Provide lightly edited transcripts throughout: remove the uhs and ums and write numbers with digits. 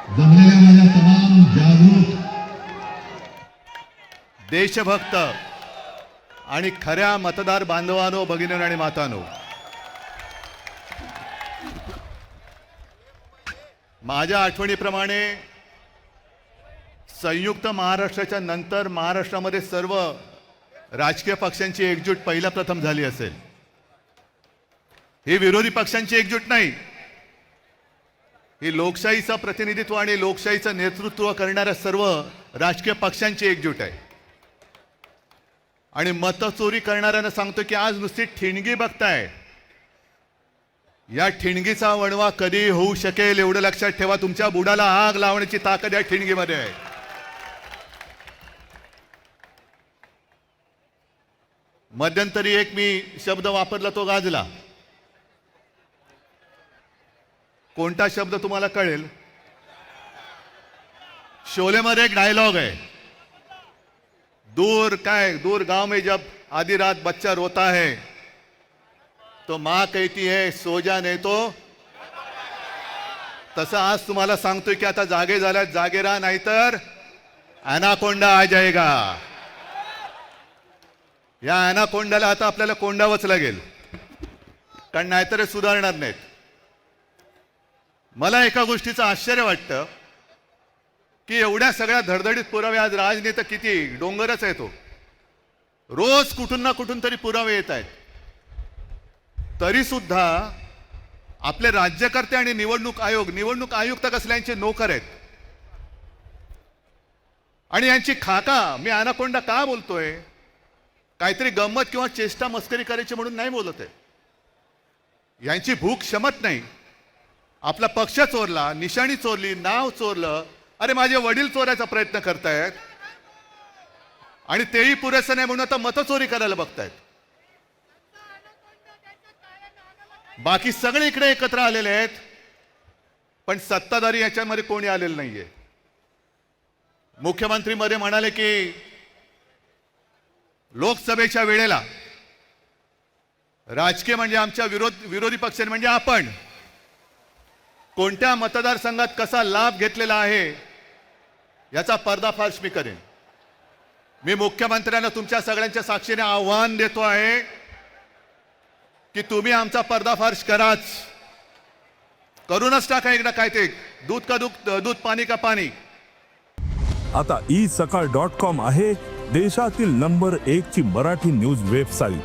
जमलेल्या माझ्या तमाम जागरूक देशभक्त आणि खऱ्या मतदार बांधवांनो, भगिनींनो आणि मातांनो, माझ्या आठवणीप्रमाणे संयुक्त महाराष्ट्राच्या नंतर महाराष्ट्रामध्ये सर्व राजकीय पक्षांची एकजूट पहिला प्रथम झाली असेल. ही विरोधी पक्षांची एकजूट नाही, ही लोकशाहीचं प्रतिनिधित्व आणि लोकशाहीचं नेतृत्व करणाऱ्या सर्व राजकीय पक्षांची एकजूट आहे. आणि मतचोरी करणाऱ्यांना सांगतो की आज नुसती ठिणगी बघताय, या ठिणगीचा वणवा कधी होऊ शकेल एवढं लक्षात ठेवा. तुमच्या बुडाला आग लावण्याची ताकद या ठिणगीमध्ये आहे. मध्यंतरी एक मी शब्द वापरला तो गाजला. कोणता शब्द तुम्हाला कळेल? शोलेमध्ये एक डायलॉग आहे, दूर गांव में जब आधी रात बच्चा रोता है तो माँ कहती है सो जा नहीं तो. तसं आज तुम्हाला सांगतोय की आता जागे झाल्यात, जागे राहा, नाहीतर ॲनाकोंडा आ जाएगा. या ॲनाकोंडाला आता आपल्याला कोंडावंच लागेल, कारण नाहीतर हे सुधारणार नाहीत. मला एका गोष्टीचं आश्चर्य वाटतं की एवढ्या सगळ्या धडधडीत पुरावे आज राजनेता किती डोंगरच आहे तो, रोज कुठून ना कुठून तरी पुरावे येत आहेत, तरी सुद्धा आपले राज्यकर्ते आणि निवडणूक आयुक्त कसल्यांचे नोकर आहेत. आणि यांची खाका, मी ॲनाकोंडा का बोलतोय, काहीतरी गंमत किंवा चेष्टा मस्करी करायची म्हणून नाही बोलत आहे. यांची भूक शमत नाही. आपला पक्ष चोरला, निशाणी चोरली, नाव चोरलं, अरे माझे वडील चोरायचा प्रयत्न करतायत आणि तेही पुरेसं नाही म्हणून आता मतचोरी करायला बघतायत. बाकी सगळे इकडे एकत्र आलेले आहेत, पण सत्ताधारी याच्यामध्ये कोणी आलेलं नाहीये. मुख्यमंत्री मध्ये म्हणाले की लोकसभेच्या वेळेला राजकीय म्हणजे आमच्या विरोधी पक्ष म्हणजे आपण कोणत्या मतदारसंघात कसा लाभ घेतलेला आहे याचा पर्दाफाश मी करेन. मी मुख्यमंत्र्यांना तुमच्या सगळ्यांच्या साक्षीने आव्हान देतो आहे की तुम्ही आमचा पर्दाफाश कराच, करूनच टाका एकदा. काय ते दूध का दूध, पाणी का पाणी. आता isakal.com आहे देशातील नंबर 1 ची मराठी न्यूज वेबसाईट.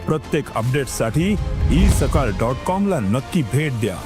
प्रत्येक अपडेटसाठी isakal.com ला नक्की भेट द्या.